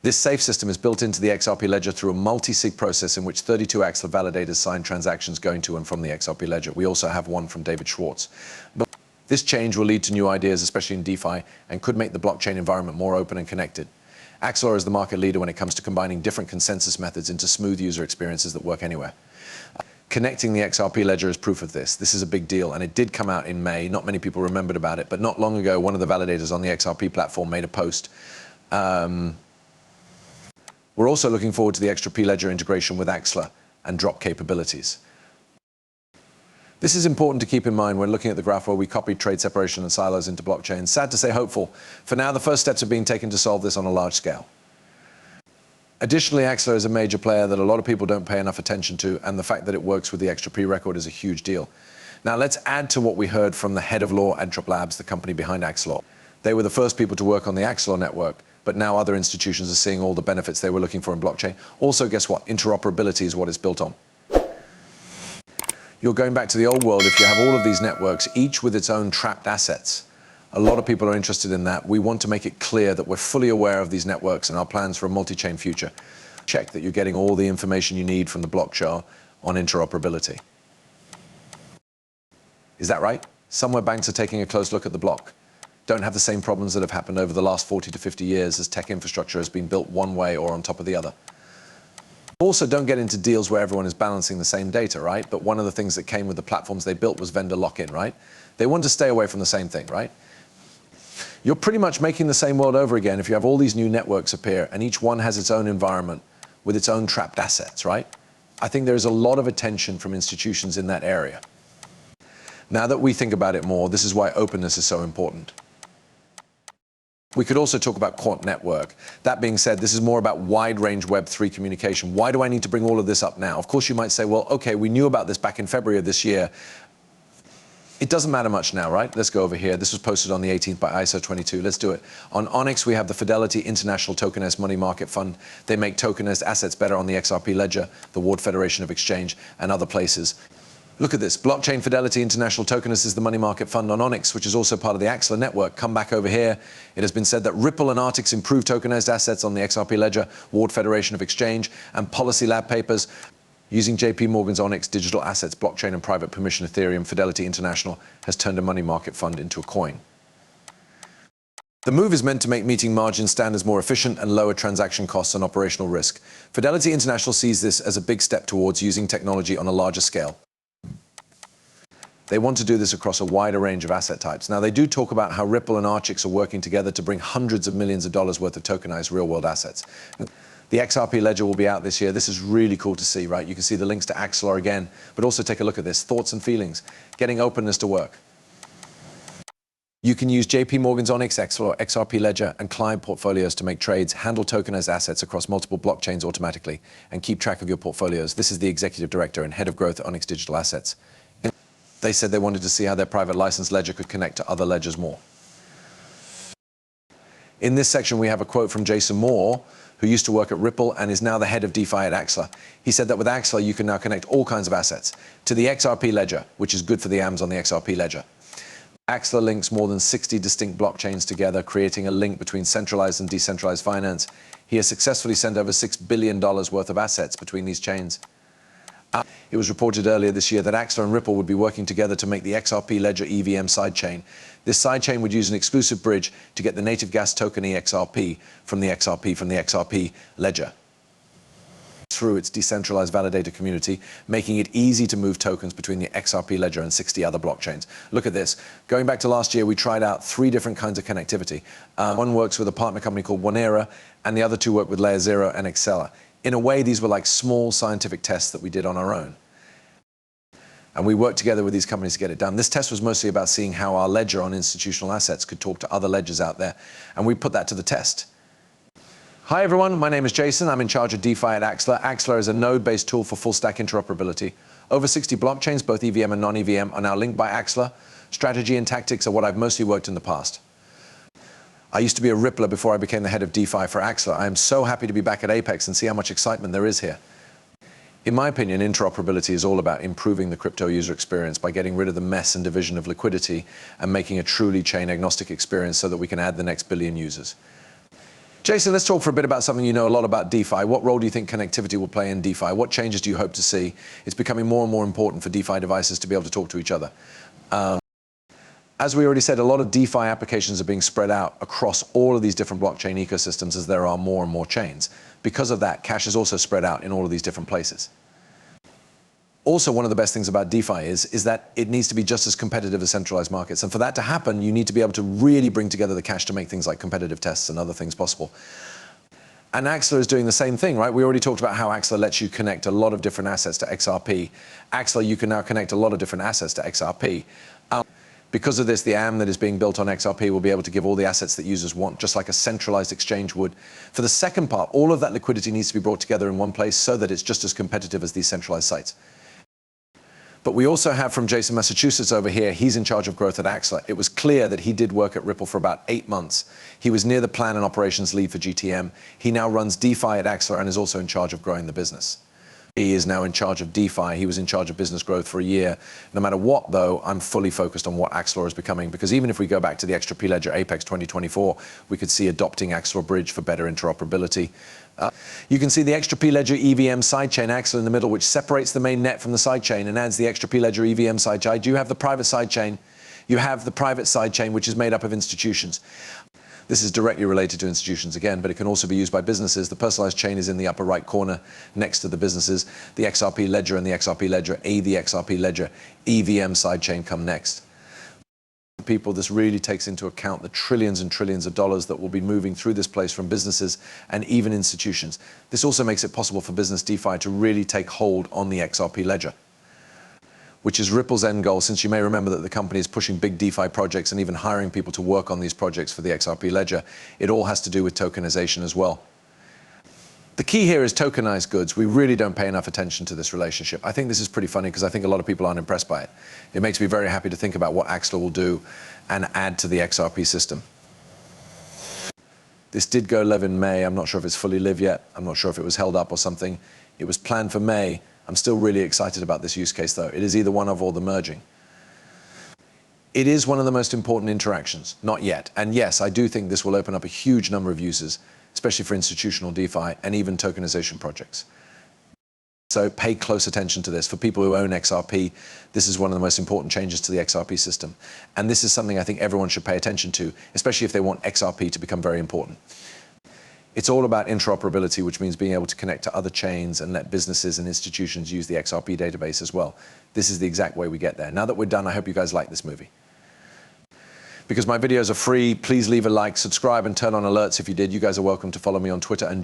This safe system is built into the XRP ledger through a multi-sig process in which 32 Axelar validators sign transactions going to and from the XRP ledger. We also have one from David Schwartz. But this change will lead to new ideas, especially in DeFi, and could make the blockchain environment more open and connected. Axelar is the market leader when it comes to combining different consensus methods into smooth user experiences that work anywhere. Connecting the XRP ledger is proof of this. This is a big deal, and it did come out in May. Not many people remembered about it, but not long ago, one of the validators on the XRP platform made a post. We're also looking forward to the XRP Ledger integration with Axelar and drop capabilities. This is important to keep in mind when looking at the graph where we copied trade separation and silos into blockchain. Sad to say hopeful. For now, the first steps are being taken to solve this on a large scale. Additionally, Axelar is a major player that a lot of people don't pay enough attention to, and the fact that it works with the XRP record is a huge deal. Now let's add to what we heard from the head of law at Drop Labs, the company behind Axelar. They were the first people to work on the Axelar network, but now other institutions are seeing all the benefits they were looking for in blockchain. Also, guess what? Interoperability is what it's built on. You're going back to the old world if you have all of these networks, each with its own trapped assets. A lot of people are interested in that. We want to make it clear that we're fully aware of these networks and our plans for a multi-chain future. Check that you're getting all the information you need from the blockchain on interoperability. Is that right? Somewhere banks are taking a close look at the block. Don't have the same problems that have happened over the last 40 to 50 years as tech infrastructure has been built one way or on top of the other. Also, don't get into deals where everyone is balancing the same data, right? But one of the things that came with the platforms they built was vendor lock-in, right? They want to stay away from the same thing, right? You're pretty much making the same world over again if you have all these new networks appear and each one has its own environment with its own trapped assets, right? I think there is a lot of attention from institutions in that area. Now that we think about it more, this is why openness is so important. We could also talk about quant network. That being said, this is more about wide-range Web3 communication. Why do I need to bring all of this up now? Of course, you might say, well, okay, we knew about this back in February of this year. It doesn't matter much now, right? Let's go over here. This was posted on the 18th by ISO 22. Let's do it. On Onyx, we have the Fidelity International Tokenized Money Market Fund. They make tokenized assets better on the XRP Ledger, the World Federation of Exchange, and other places. Look at this. Blockchain Fidelity International Tokenized is the money market fund on Onyx, which is also part of the Axelar network. Come back over here. It has been said that Ripple and Artix improve tokenized assets on the XRP Ledger, World Federation of Exchange, and Policy Lab papers. Using JP Morgan's Onyx digital assets, blockchain and private permission Ethereum, Fidelity International has turned a money market fund into a coin. The move is meant to make meeting margin standards more efficient and lower transaction costs and operational risk. Fidelity International sees this as a big step towards using technology on a larger scale. They want to do this across a wider range of asset types. Now, they do talk about how Ripple and Artix are working together to bring hundreds of millions of dollars worth of tokenized real-world assets. The XRP Ledger will be out this year. This is really cool to see, right? You can see the links to Axelar again, but also take a look at this. Thoughts and feelings, getting openness to work. You can use JP Morgan's Onyx, Axelar, XRP Ledger, and client portfolios to make trades, handle tokenized assets across multiple blockchains automatically, and keep track of your portfolios. This is the executive director and head of growth at Onyx Digital Assets. They said they wanted to see how their private license ledger could connect to other ledgers more. In this section, we have a quote from Jason Moore, who used to work at Ripple and is now the head of DeFi at Axelar. He said that with Axelar, you can now connect all kinds of assets to the XRP ledger, which is good for the AMs on the XRP ledger. Axelar links more than 60 distinct blockchains together, creating a link between centralized and decentralized finance. He has successfully sent over $6 billion worth of assets between these chains. It was reported earlier this year that Axelar and Ripple would be working together to make the XRP Ledger EVM sidechain. This sidechain would use an exclusive bridge to get the native gas token EXRP from the XRP Ledger through its decentralized validator community, making it easy to move tokens between the XRP Ledger and 60 other blockchains. Look at this. Going back to last year, we tried out 3 different kinds of connectivity. One works with a partner company called Volvera, and the other 2 work with Layer 0 and Axelar. In a way, these were like small scientific tests that we did on our own. And we worked together with these companies to get it done. This test was mostly about seeing how our ledger on institutional assets could talk to other ledgers out there. And we put that to the test. Hi everyone, my name is Jason. I'm in charge of DeFi at Axelar. Axelar is a node-based tool for full-stack interoperability. Over 60 blockchains, both EVM and non-EVM, are now linked by Axelar. Strategy and tactics are what I've mostly worked in the past. I used to be a Rippler before I became the head of DeFi for Axelar. I am so happy to be back at Apex and see how much excitement there is here. In my opinion, interoperability is all about improving the crypto user experience by getting rid of the mess and division of liquidity and making a truly chain-agnostic experience so that we can add the next billion users. Jason, let's talk for a bit about something you know a lot about, DeFi. What role do you think connectivity will play in DeFi? What changes do you hope to see? It's becoming more and more important for DeFi devices to be able to talk to each other. As we already said, a lot of DeFi applications are being spread out across all of these different blockchain ecosystems as there are more and more chains. Because of that, cash is also spread out in all of these different places. Also, one of the best things about DeFi is that it needs to be just as competitive as centralized markets. And for that to happen, you need to be able to really bring together the cash to make things like competitive tests and other things possible. And Axelar is doing the same thing, right? We already talked about how Axelar lets you connect a lot of different assets to XRP. Axelar, you can now connect a lot of different assets to XRP. Because of this, the AM that is being built on XRP will be able to give all the assets that users want, just like a centralized exchange would. For the second part, all of that liquidity needs to be brought together in one place so that it's just as competitive as these centralized sites. But we also have from Jason, Massachusetts over here, he's in charge of growth at Axelar. It was clear that he did work at Ripple for about 8 months. He was near the plan and operations lead for GTM. He now runs DeFi at Axelar and is also in charge of growing the business. He is now in charge of DeFi. He was in charge of business growth for a year. No matter what, though, I'm fully focused on what Axelar is becoming, because even if we go back to the XRP Ledger Apex 2024, we could see adopting Axelar Bridge for better interoperability. You can see the XRP Ledger EVM sidechain Axelar in the middle, which separates the main net from the sidechain and adds the XRP Ledger EVM sidechain. You have the private sidechain. You have the private sidechain, which is made up of institutions. This is directly related to institutions again, but it can also be used by businesses. The personalized chain is in the upper right corner next to the businesses. The XRP Ledger and the XRP Ledger, the XRP Ledger EVM sidechain come next. People, this really takes into account the trillions and trillions of dollars that will be moving through this place from businesses and even institutions. This also makes it possible for business DeFi to really take hold on the XRP Ledger, which is Ripple's end goal, since you may remember that the company is pushing big DeFi projects and even hiring people to work on these projects for the XRP Ledger. It all has to do with tokenization as well. The key here is tokenized goods. We really don't pay enough attention to this relationship. I think this is pretty funny because I think a lot of people aren't impressed by it. It makes me very happy to think about what Axelar will do and add to the XRP system. This did go live in May. I'm not sure if it's fully live yet. I'm not sure if it was held up or something. It was planned for May. I'm still really excited about this use case, though. It is either one of or the merging. It is one of the most important interactions, not yet. And yes, I do think this will open up a huge number of users, especially for institutional DeFi and even tokenization projects. So pay close attention to this. For people who own XRP, this is one of the most important changes to the XRP system. And this is something I think everyone should pay attention to, especially if they want XRP to become very important. It's all about interoperability, which means being able to connect to other chains and let businesses and institutions use the XRP database as well. This is the exact way we get there. Now that we're done, I hope you guys like this movie. Because my videos are free, please leave a like, subscribe, and turn on alerts if you did. You guys are welcome to follow me on Twitter and